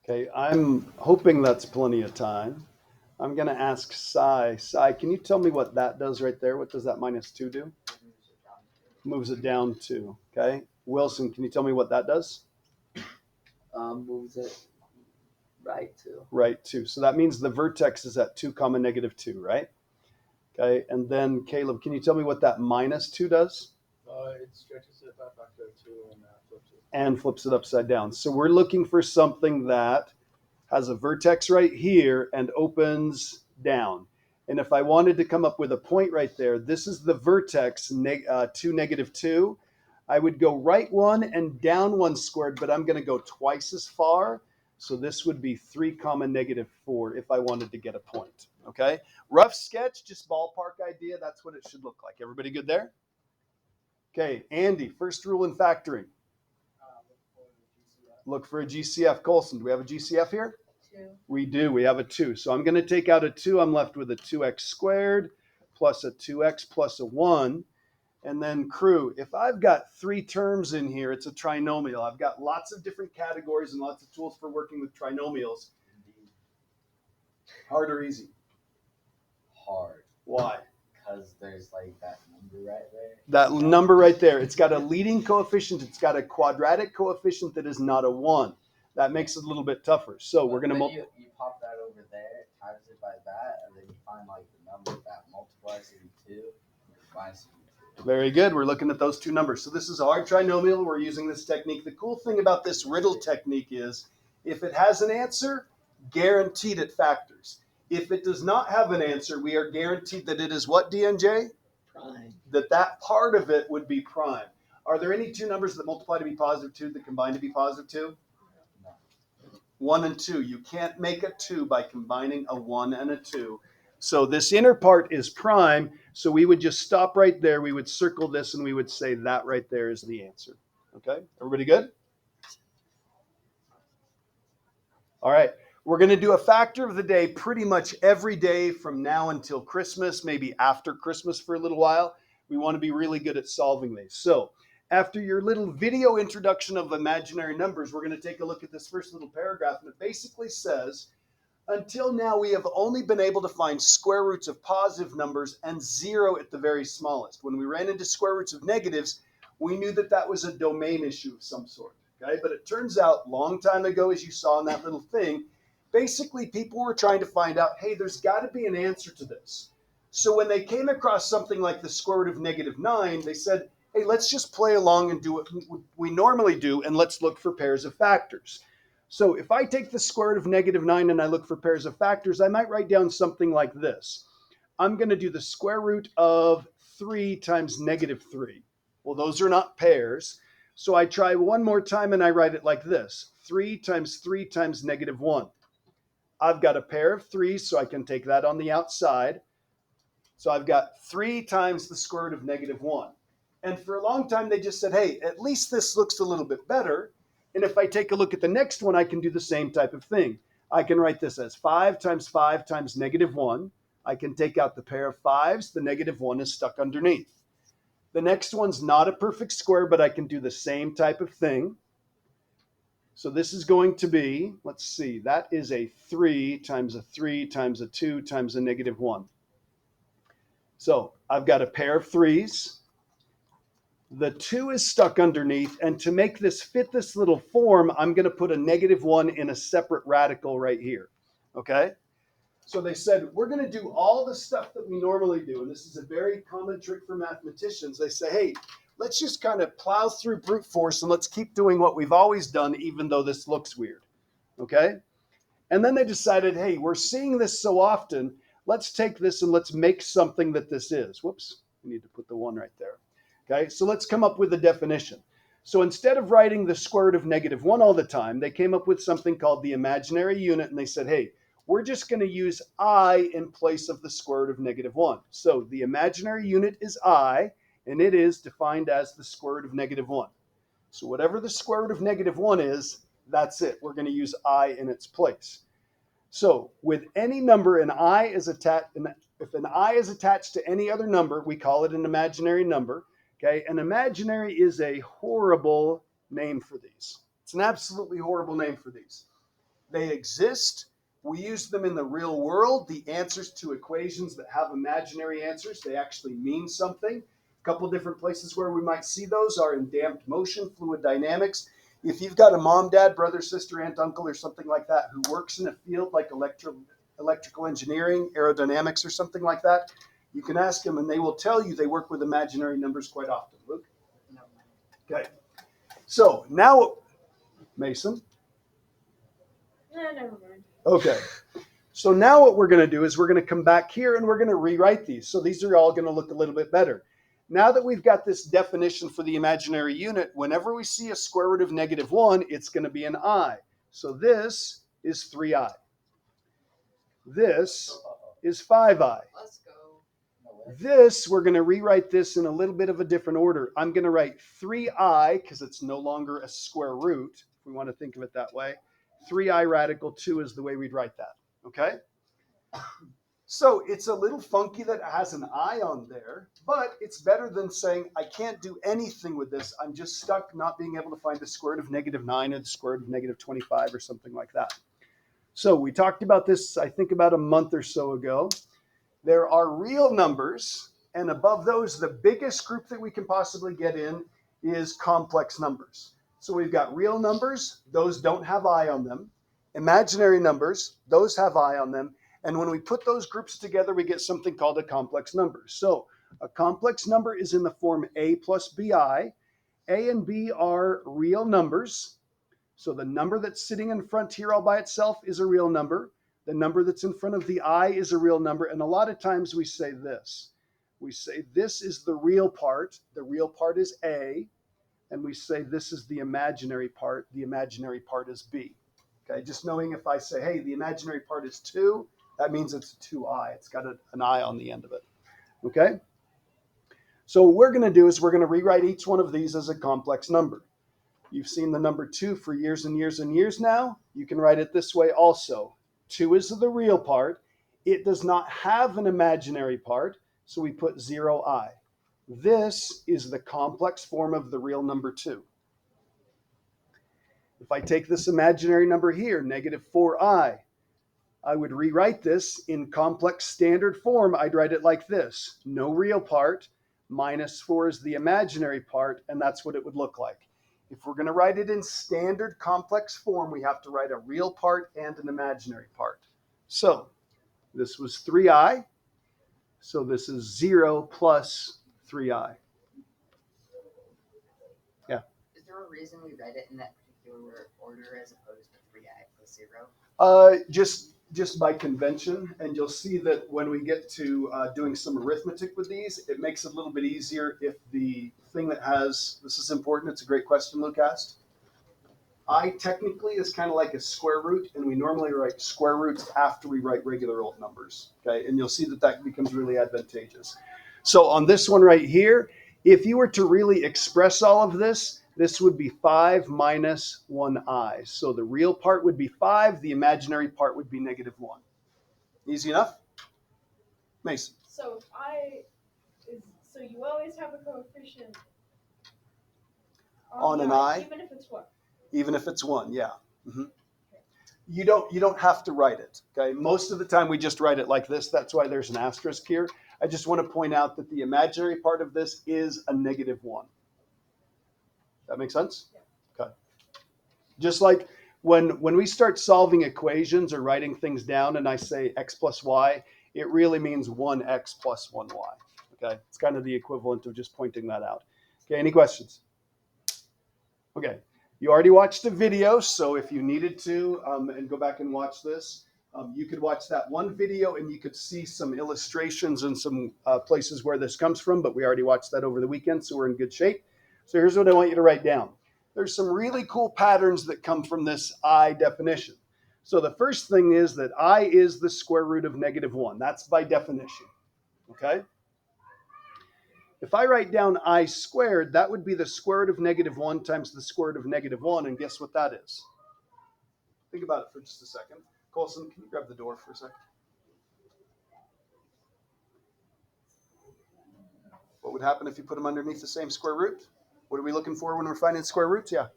Okay, I'm hoping that's plenty of time. I'm going to ask Sai. Sai, can you tell me what that does right there? What does that -2 do? Moves it down 2. Okay. Wilson, can you tell me what that does? Moves it right 2. Right 2. So that means the vertex is at 2 comma -2, right? Okay. And then Caleb, can you tell me what that -2 does? It stretches it by a factor of 2 and flips it. And flips it upside down. So we're looking for something that has a vertex right here and opens down. And if I wanted to come up with a point right there, this is the vertex 2, -2. I would go right 1 and down 1 squared, but I'm going to go twice as far. So this would be 3 comma -4 if I wanted to get a point. Okay. Rough sketch, just ballpark idea. That's what it should look like. Everybody good there? Okay. Andy, first rule in factoring. Look for a GCF. Colson, do we have a GCF here? 2. We do. We have a 2. So I'm going to take out a 2. I'm left with a 2x squared plus a 2x plus a 1. And then crew, if I've got 3 terms in here, it's a trinomial. I've got lots of different categories and lots of tools for working with trinomials. Hard or easy? Hard. Why? Because there's like that number right there. That number right there. It's got a leading coefficient. It's got a quadratic coefficient that is not a 1. That makes it a little bit tougher. So we're going to you pop that over there, times it by that, and then you find like the number that multiplies into 2 and combines into 2. Very good. We're looking at those 2 numbers. So this is a hard trinomial. We're using this technique. The cool thing about this riddle technique is if it has an answer, guaranteed it factors. If it does not have an answer, we are guaranteed that it is what, DNJ? Prime. That part of it would be prime. Are there any 2 numbers that multiply to be +2 that combine to be +2? No. 1 and 2. You can't make a 2 by combining a 1 and a 2. So this inner part is prime. So we would just stop right there. We would circle this and we would say that right there is the answer. Okay, everybody good? All right. We're going to do a factor of the day pretty much every day from now until Christmas, maybe after Christmas for a little while. We want to be really good at solving these. So after your little video introduction of imaginary numbers, we're going to take a look at this first little paragraph. And it basically says, until now, we have only been able to find square roots of positive numbers and 0 at the very smallest. When we ran into square roots of negatives, we knew that that was a domain issue of some sort. Okay? But it turns out, long time ago, as you saw in that little thing, basically people were trying to find out, hey, there's got to be an answer to this. So when they came across something like the square root of -9, they said, hey, let's just play along and do what we normally do, and let's look for pairs of factors. So if I take the square root of -9 and I look for pairs of factors, I might write down something like this. I'm going to do the square root of 3 times -3. Well, those are not pairs. So I try one more time and I write it like this. 3 times 3 times -1. I've got a pair of 3s, so I can take that on the outside. So I've got 3 times the square root of -1. And for a long time, they just said, hey, at least this looks a little bit better. And if I take a look at the next one, I can do the same type of thing. I can write this as 5 times 5 times -1. I can take out the pair of 5s. The -1 is stuck underneath. The next one's not a perfect square, but I can do the same type of thing. So this is going to be, let's see, that is a 3 times a 3 times a 2 times a -1. So I've got a pair of 3s. The 2 is stuck underneath, and to make this fit this little form, I'm going to put a -1 in a separate radical right here. Okay? So they said, we're going to do all the stuff that we normally do, and this is a very common trick for mathematicians. They say, hey, let's just kind of plow through brute force and let's keep doing what we've always done, even though this looks weird. Okay? And then they decided, hey, we're seeing this so often, let's take this and let's make something that this is. Whoops, we need to put the 1 right there. Okay, so let's come up with a definition. So instead of writing the square root of -1 all the time, they came up with something called the imaginary unit, and they said, hey, we're just going to use I in place of the square root of -1. So the imaginary unit is I, and it is defined as the square root of -1. So whatever the square root of -1 is, that's it. We're going to use I in its place. So with any number, an I is attached. If an I is attached to any other number, we call it an imaginary number. Okay, an imaginary is a horrible name for these. It's an absolutely horrible name for these. They exist. We use them in the real world. The answers to equations that have imaginary answers, they actually mean something. A couple different places where we might see those are in damped motion, fluid dynamics. If you've got a mom, dad, brother, sister, aunt, uncle, or something like that who works in a field like electrical engineering, aerodynamics, or something like that, you can ask them and they will tell you they work with imaginary numbers quite often. Luke? No. Okay. So now, Mason? No, never mind. Okay. So now what we're going to do is we're going to come back here and we're going to rewrite these. So these are all going to look a little bit better. Now that we've got this definition for the imaginary unit, whenever we see a square root of -1, it's going to be an I. So this is 3I. This is 5I. Let's go. No way. This, we're going to rewrite this in a little bit of a different order. I'm going to write 3I because it's no longer a square root, if we want to think of it that way. 3I radical 2 is the way we'd write that. Okay? So it's a little funky that it has an I on there, but it's better than saying I can't do anything with this. I'm just stuck not being able to find the square root of -9 or the square root of -25 or something like that. So we talked about this, I think, about a month or so ago. There are real numbers, and above those, the biggest group that we can possibly get in is complex numbers. So we've got real numbers, those don't have I on them. Imaginary numbers, those have I on them. And when we put those groups together, we get something called a complex number. So a complex number is in the form a plus bi. A and b are real numbers. So the number that's sitting in front here all by itself is a real number. The number that's in front of the I is a real number. And a lot of times we say this. We say this is the real part. The real part is A. And we say this is the imaginary part. The imaginary part is B. Okay, just knowing if I say, hey, the imaginary part is 2, that means it's a 2I. It's got an I on the end of it. Okay? So what we're going to do is we're going to rewrite each one of these as a complex number. You've seen the number 2 for years and years and years now. You can write it this way also. 2 is the real part. It does not have an imaginary part, so we put 0I. This is the complex form of the real number 2. If I take this imaginary number here, -4I, I would rewrite this in complex standard form. I'd write it like this. No real part, -4 is the imaginary part, and that's what it would look like. If we're going to write it in standard complex form, we have to write a real part and an imaginary part. So this was 3I. So this is 0 plus 3I. Yeah. Is there a reason we write it in that particular order as opposed to 3I plus 0? Just by convention, and you'll see that when we get to doing some arithmetic with these, it makes it a little bit easier if the thing that has, this is important, it's a great question Luke asked. I technically is kind of like a square root, and we normally write square roots after we write regular old numbers, okay? And you'll see that that becomes really advantageous. So on this one right here, if you were to really express all of this, this would be 5 minus 1I. So the real part would be 5. The imaginary part would be -1. Easy enough? Mason. So if I is so you always have a coefficient On the an I? even if it's what? Even if it's 1, yeah. Mm-hmm. You don't have to write it, okay? Most of the time we just write it like this. That's why there's an asterisk here. I just want to point out that the imaginary part of this is a -1. That make sense? Yeah. Okay. Just like when we start solving equations or writing things down and I say x plus y, it really means 1x plus 1y. Okay. It's kind of the equivalent of just pointing that out. Okay. Any questions? Okay. You already watched a video, so if you needed to and go back and watch this, you could watch that one video and you could see some illustrations and some places where this comes from, but we already watched that over the weekend, so we're in good shape. So here's what I want you to write down. There's some really cool patterns that come from this I definition. So the first thing is that I is the square root of -1. That's by definition, okay? If I write down I squared, that would be the square root of -1 times the square root of -1, and guess what that is? Think about it for just a second. Colson, can you grab the door for a second? What would happen if you put them underneath the same square root? What are we looking for when we're finding square roots? Yeah.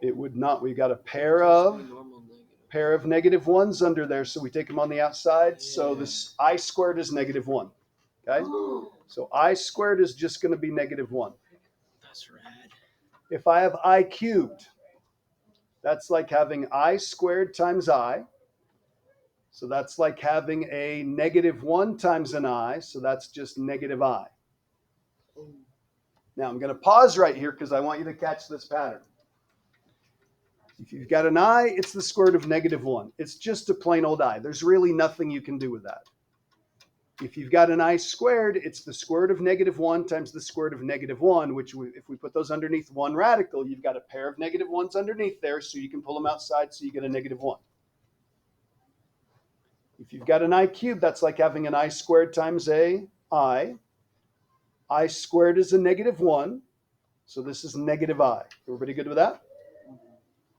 It would not. We got a Just pair a of normal negative. negative ones under there, so we take them on the outside. So Yeah. this I squared is negative 1. Okay? So I squared is just going to be negative 1. That's rad. If I have I cubed, that's like having I squared times I. So that's like having a negative 1 times an I. So that's just negative I. Now I'm going to pause right here because I want you to catch this pattern. If you've got an I, it's the square root of negative 1. It's just a plain old I. There's really nothing you can do with that. If you've got an I squared, it's the square root of negative 1 times the square root of negative 1, which if we put those underneath one radical, you've got a pair of negative 1s underneath there, so you can pull them outside so you get a negative 1. If you've got an I cubed, that's like having an I squared times a I. I squared is a negative 1, so this is negative I. Everybody good with that?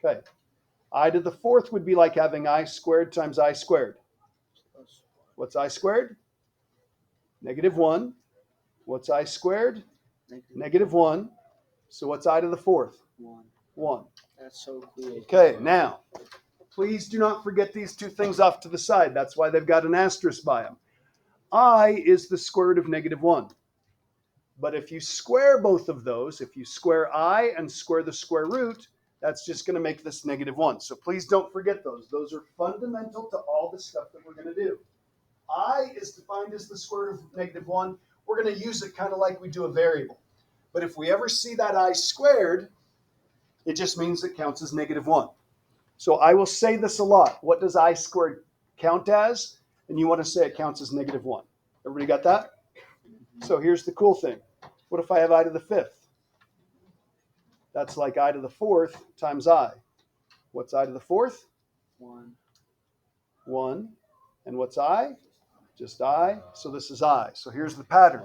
Okay. I to the fourth would be like having I squared times I squared. What's I squared? Negative 1. What's I squared? Negative 1. So what's I to the fourth? 1. 1. That's so cool. Okay, now, please do not forget these two things off to the side. That's why they've got an asterisk by them. I is the square root of negative 1. But if you square both of those, if you square I and square the square root, that's just going to make this negative 1. So please don't forget those. Those are fundamental to all the stuff that we're going to do. I is defined as the square root of negative 1. We're going to use it kind of like we do a variable. But if we ever see that I squared, it just means it counts as negative 1. So I will say this a lot. What does I squared count as? And you want to say it counts as negative 1. Everybody got that? So here's the cool thing. What if I have I to the fifth? That's like I to the fourth times I. What's I to the fourth? 1. 1. And what's I? Just I. So this is I. So here's the pattern.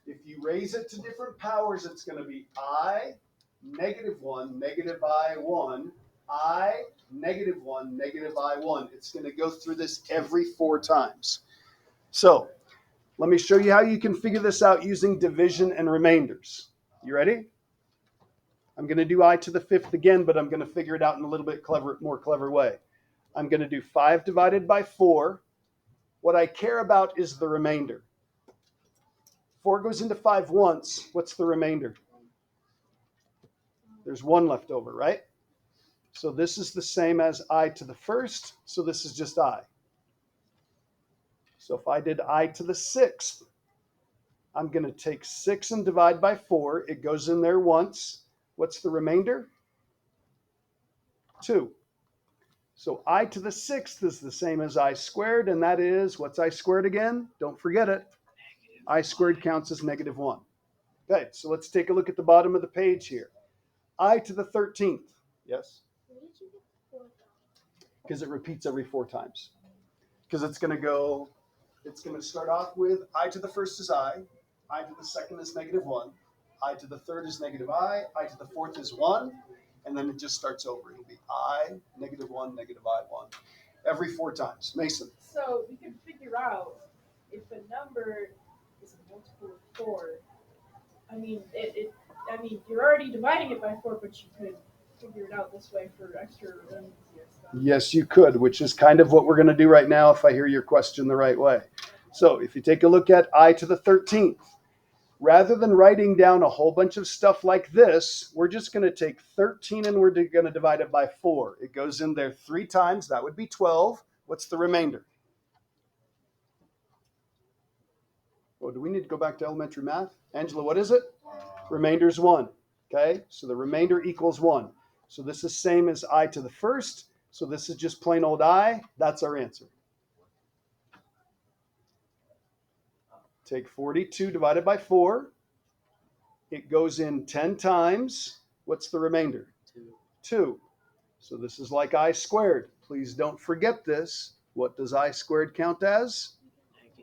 If you raise it to different powers, it's going to be I, negative 1, negative I, 1, I, negative 1, negative I, 1. It's going to go through this every 4 times. So let me show you how you can figure this out using division and remainders. You ready? I'm going to do I to the fifth again, but I'm going to figure it out in a little bit more clever way. I'm going to do 5 divided by 4. What I care about is the remainder. 4 goes into 5 once. What's the remainder? There's 1 left over, right? So this is the same as I to the first. So this is just I. So if I did I to the sixth, I'm going to take 6 and divide by 4. It goes in there once. What's the remainder? 2. So I to the sixth is the same as I squared, and that is, what's I squared again? Don't forget it. I squared counts as negative 1. Okay, so let's take a look at the bottom of the page here. I to the 13th. Yes? Where did you get the 4 from? Because it repeats every 4 times. Because it's going to start off with I to the first is I to the second is negative 1, I to the third is negative I to the fourth is 1, and then it just starts over. It'll be I, negative 1, negative I, 1, every 4 times. Mason. So we can figure out if a number is a multiple of 4. I mean, you're already dividing it by 4, but you could figure it out this way for extra redundancy and stuff. Yes, you could, which is kind of what we're going to do right now if I hear your question the right way. So if you take a look at I to the 13th, rather than writing down a whole bunch of stuff like this, we're just going to take 13 and we're going to divide it by 4. It goes in there 3 times. That would be 12. What's the remainder? Oh, do we need to go back to elementary math? Angela, what is it? Remainder is 1. Okay, so the remainder equals 1. So this is same as I to the first. So this is just plain old I. That's our answer. Take 42 divided by 4. It goes in 10 times. What's the remainder? 2. So this is like I squared. Please don't forget this. What does I squared count as?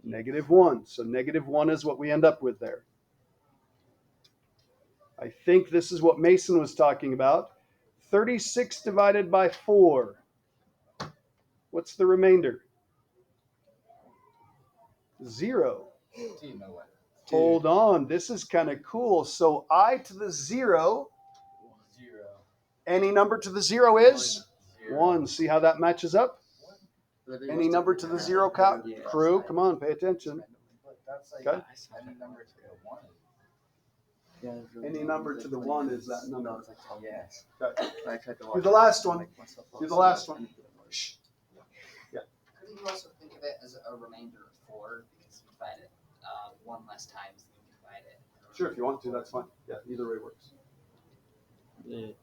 Negative 1. So negative 1 is what we end up with there. I think this is what Mason was talking about. 36 divided by 4. What's the remainder? 0. Hold on. This is kind of cool. So I to the 0. 0. Any number to the 0 is 0. 1. See how that matches up? Any number to the 0 Yeah. crew? Come on, pay attention. But that's like Okay. any number to the 1. Any number to the 1 is that number. Yes. Okay. I tried to Do the last one. Do the last one. Shh. Couldn't you also think of it as a remainder of 4 because you divide it one less times than you divide it? Sure, if you want to, that's fine. Yeah, either way works. Yeah.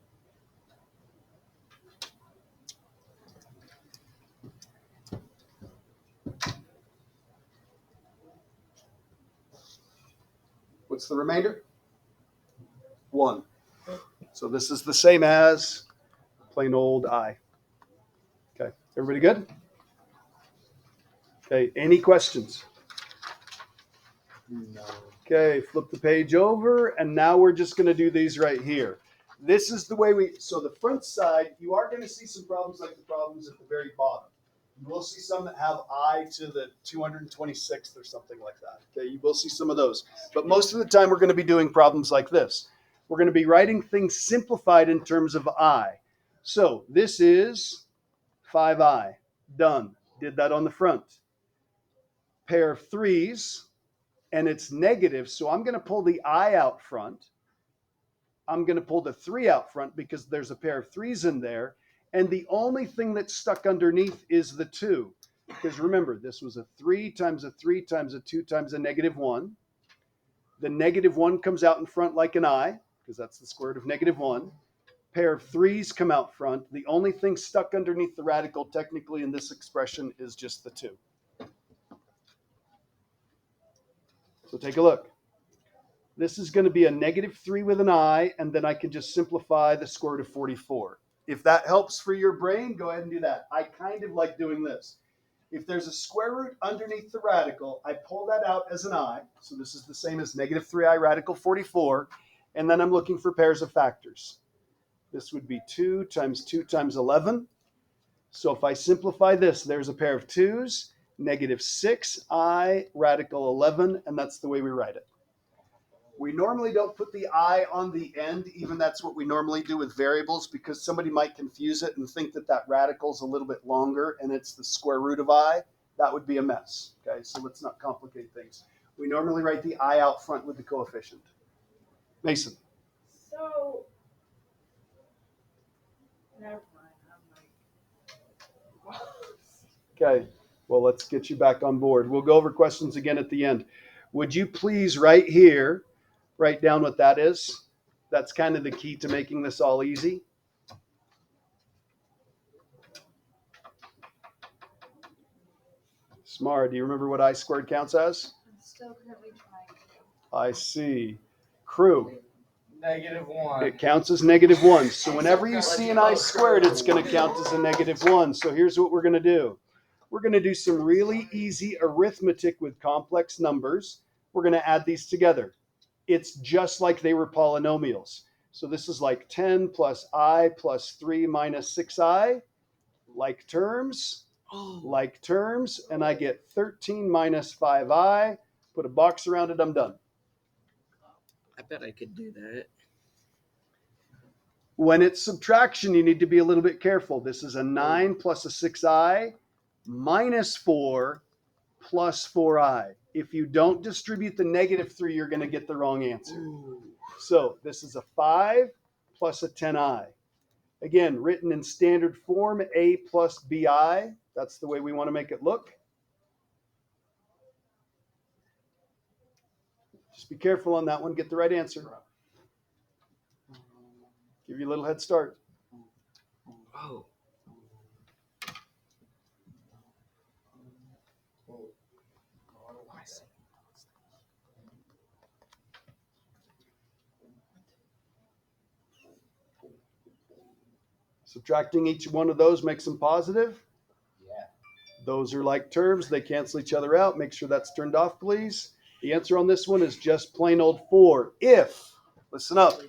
What's the remainder? 1. So this is the same as plain old I. Okay, everybody good? Okay, any questions? No. Okay, flip the page over, and now we're just going to do these right here. This is the way so the front side, you are going to see some problems like the problems at the very bottom. You will see some that have I to the 226th or something like that. Okay, you will see some of those. But most of the time, we're going to be doing problems like this. We're going to be writing things simplified in terms of I. So this is 5I. Done. Did that on the front. Pair of 3s, and it's negative, so I'm going to pull the I out front. I'm going to pull the 3 out front because there's a pair of 3s in there. And the only thing that's stuck underneath is the 2. Because remember, this was a 3 times a 3 times a 2 times a -1. The -1 comes out in front like an I, because that's the square root of -1. Pair of 3s come out front. The only thing stuck underneath the radical technically in this expression is just the 2. So take a look. This is going to be a -3 with an I, and then I can just simplify the square root of 44. If that helps for your brain, go ahead and do that. I kind of like doing this. If there's a square root underneath the radical, I pull that out as an I. So this is the same as -3i radical 44. And then I'm looking for pairs of factors. This would be 2 times 2 times 11. So if I simplify this, there's a pair of 2's, -6i radical 11, and that's the way we write it. We normally don't put the I on the end, even that's what we normally do with variables, because somebody might confuse it and think that that radical is a little bit longer and it's the square root of I. That would be a mess. Okay, so let's not complicate things. We normally write the I out front with the coefficient. Mason. So, never mind. I'm like, Okay, well, let's get you back on board. We'll go over questions again at the end. Would you please right here write down what that is? That's kind of the key to making this all easy. Smart, do you remember what I squared counts as? I'm still currently trying to. I see. Crew. -1. It counts as -1. So whenever you see an I squared, it's going to count as a -1. So here's what we're going to do. We're going to do some really easy arithmetic with complex numbers. We're going to add these together. It's just like they were polynomials. So this is like 10 plus I plus 3 minus 6i. Like terms, and I get 13 minus 5i. Put a box around it, I'm done. I bet I could do that. When it's subtraction, you need to be a little bit careful. This is a 9 plus a 6i minus 4 plus 4i. If you don't distribute the -3, you're going to get the wrong answer. Ooh. So this is a 5 plus a 10i. Again, written in standard form, a plus bi. That's the way we want to make it look. Just be careful on that one. Get the right answer. Give you a little head start. Oh. Subtracting each one of those makes them positive. Yeah. Those are like terms. They cancel each other out. Make sure that's turned off, please. The answer on this one is just plain old 4. If, listen up,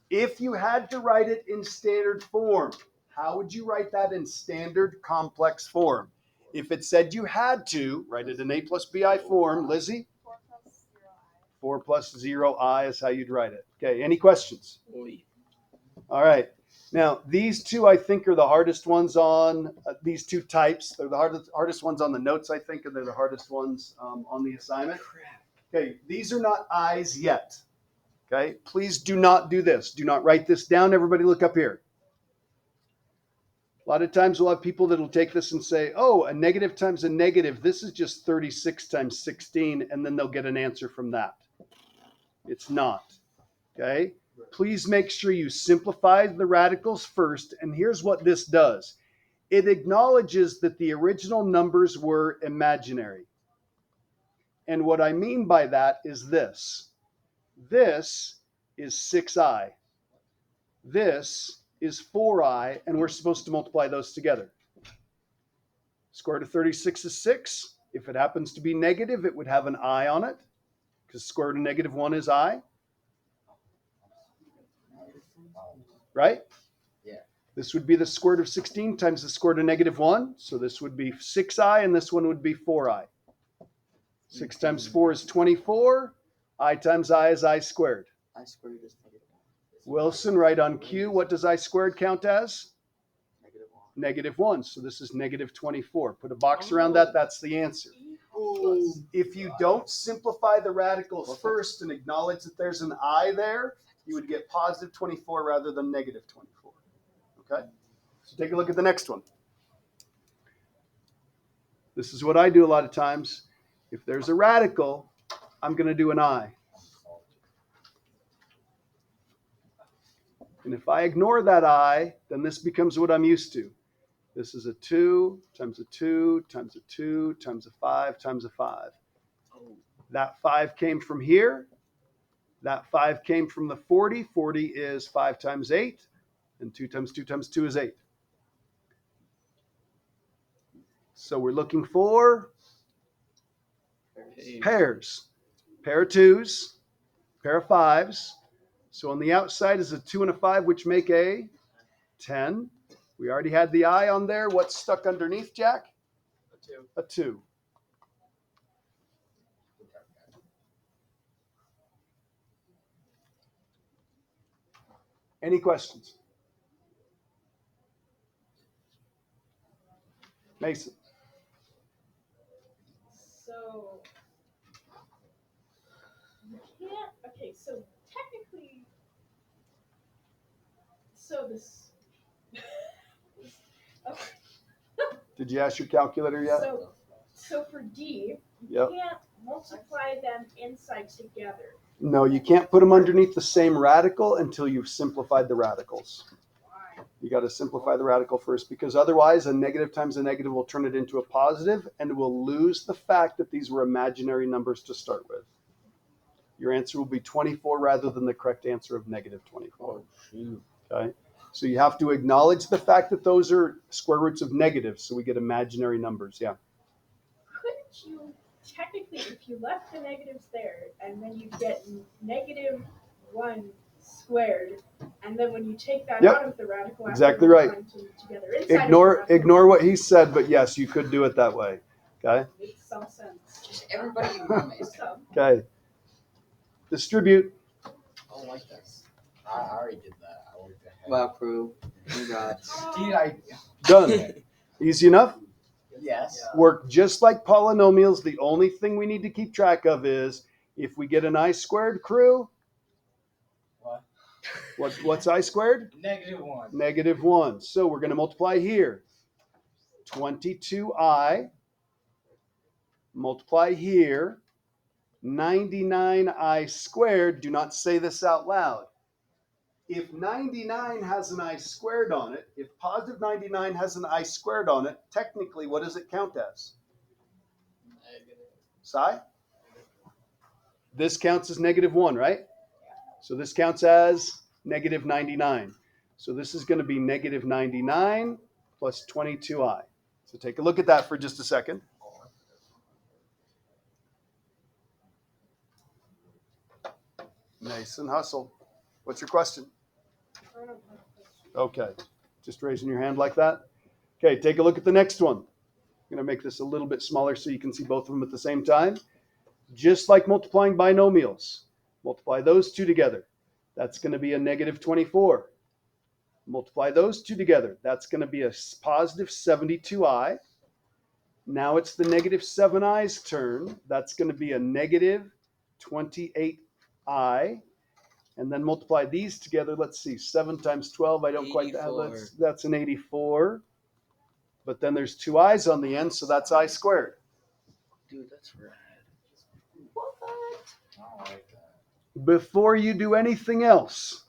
if you had to write it in standard form, how would you write that in standard complex form? If it said you had to, write it in a plus bi form. Lizzie? 4 plus 0i is how you'd write it. Okay, any questions? Oy. All right. Now, these two, I think, are the hardest ones on these two types. They're the hardest ones on the notes, I think, and they're the hardest ones on the assignment. Okay, these are not I's yet. Okay, please do not do this. Do not write this down. Everybody look up here. A lot of times we'll have people that will take this and say, oh, a negative times a negative. This is just 36 times 16, and then they'll get an answer from that. It's not. Okay? Please make sure you simplify the radicals first, and here's what this does. It acknowledges that the original numbers were imaginary. And what I mean by that is this. This is 6i. This is 4i, and we're supposed to multiply those together. Square root of 36 is 6. If it happens to be negative, it would have an I on it, because square root of negative 1 is I. Right? Yeah. This would be the square root of 16 times the square root of negative 1. So this would be 6i, and this one would be 4i. 6 times 4 is 24. I times I is I squared. I squared is -1. Wilson, right on cue. What does I squared count as? -1. -1. So this is negative 24. Put a box around that. That's the answer. If you don't simplify the radicals first and acknowledge that there's an I there, you would get positive 24 rather than negative 24. Okay? So take a look at the next one. This is what I do a lot of times. If there's a radical, I'm going to do an I. And if I ignore that I, then this becomes what I'm used to. This is a 2 times a 2 times a 2 times a 5 times a 5. That 5 came from here. That 5 came from the 40. 40 is 5 times 8. And 2 times 2 times 2 is 8. So we're looking for pairs. Pair of 2s, pair of 5s. So on the outside is a 2 and a 5, which make a 10. We already had the I on there. What's stuck underneath, Jack? A 2. Any questions? Mason. So you can't. Okay, so technically, so this. Okay. Did you ask your calculator yet? So for D, Yep. you can't multiply them inside together. No, you can't put them underneath the same radical until you've simplified the radicals. Why? You got to simplify the radical first, because otherwise a negative times a negative will turn it into a positive, and it will lose the fact that these were imaginary numbers to start with. Your answer will be 24 rather than the correct answer of negative 24. Oh, shoot. Okay? So you have to acknowledge the fact that those are square roots of negatives, so we get imaginary numbers. Yeah. Couldn't you technically, if you left the negatives there, and then you get -1 squared, and then when you take that Yep. out of the radical, Exactly after right. multiplying them together inside of the Ignore radical, what he said, but yes, you could do it that way. Okay? makes some sense. Just everybody ignore me. So, Okay. Distribute. I don't like this. I already did that. I worked ahead. Wow, crew. Congrats. Dude, I. Done. Easy enough? Yes. Work just like polynomials. The only thing we need to keep track of is if we get an I squared, crew. What? What's I squared? -1. -1. So we're going to multiply here. 22i. Multiply here. 99i squared. Do not say this out loud. If 99 has an I squared on it, if positive 99 has an I squared on it, technically, what does it count as? Psi? This counts as -1, right? So this counts as -99. So this is going to be -99 plus 22i. So take a look at that for just a second. Mason Hustle. What's your question? I don't have a question. Okay. Just raising your hand like that. Okay, take a look at the next one. I'm going to make this a little bit smaller so you can see both of them at the same time. Just like multiplying binomials. Multiply those two together. That's going to be a -24. Multiply those two together. That's going to be a positive 72i. Now it's the negative 7i's turn. That's going to be a negative 28i. And then multiply these together. Let's see, 7 times 12. I don't quite have 84. that's an 84. But then there's two i's on the end, so that's I squared. Dude, that's rad. I don't like that. Before you do anything else,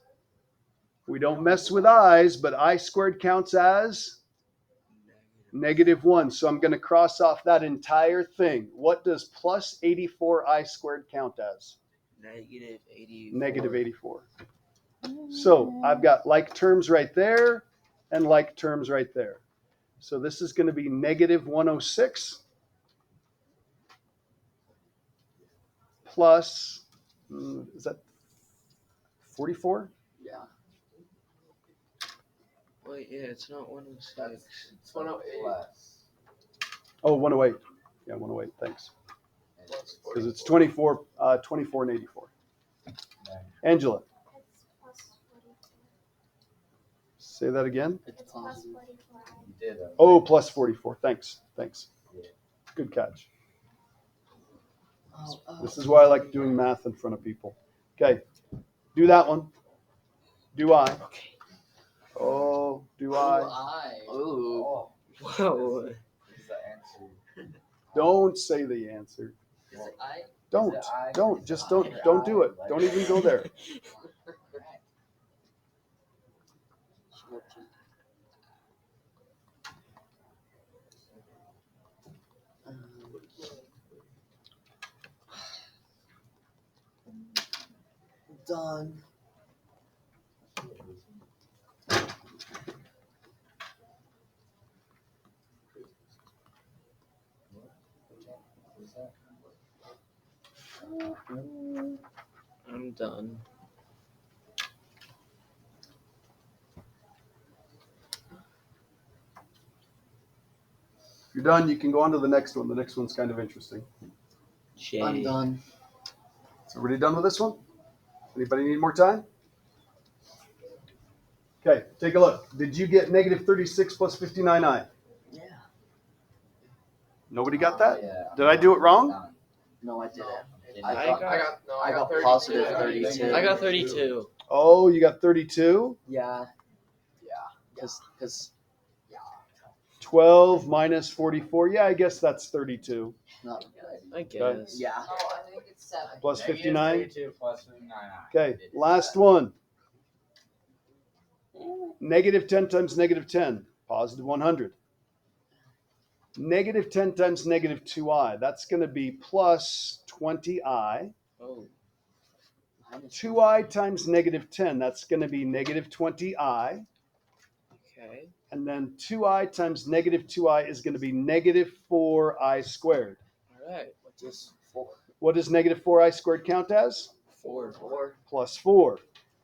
we don't mess with i's, but I squared counts as -1. So I'm going to cross off that entire thing. What does plus 84i squared count as? Negative 80. -84. So I've got like terms right there and like terms right there. So this is going to be -106 plus, is that 44? Yeah. Wait, yeah, it's not 106. It's 108. Less. Oh, 108. Yeah, 108. Thanks. Because it's 24 and 84. Angela, It's plus 44. say that again. It's plus 44. You did it. Oh, plus 44. Thanks. Good catch. This is why I like doing math in front of people. Okay, do that one. Do I? Oh, do I? Ooh. Oh, Whoa. is the answer. Don't say the answer. Is it I? Don't. Is it I? Don't. Is Just it don't. I? Don't do it. Don't even go there. Done. I'm done. If you're done, you can go on to the next one. The next one's kind of interesting. Jay. I'm done. Is everybody done with this one? Anybody need more time? Okay, take a look. Did you get -36 plus 59i? Yeah. Nobody got that? Yeah. Did I do it wrong? No, I didn't. I I got 32. positive 32. I got 32. Oh, you got 32? Yeah. Because 12 minus 44. Yeah, I guess that's 32. not I guess. yeah. No, I think it's 7. Plus Negative 59. 32 plus 59. Okay, last one. -10 times -10, positive 100. -10 times -2i, that's going to be plus 20i. Oh. 2i times -10, that's going to be -20i. Okay. And then 2i times -2i is going to be -4i squared. All right. Just 4. What does -4i squared count as? 4. Plus 4.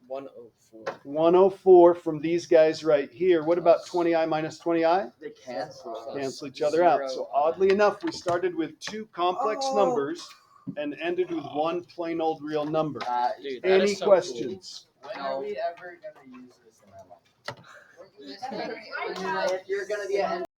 104. 104 from these guys right here. What about 20i minus 20i? They cancel. Cancel each other out. So oddly enough, we started with two complex numbers and ended with one plain old real number. Dude, that Any is so questions? When are we ever going to use this in our life? If you're gonna be an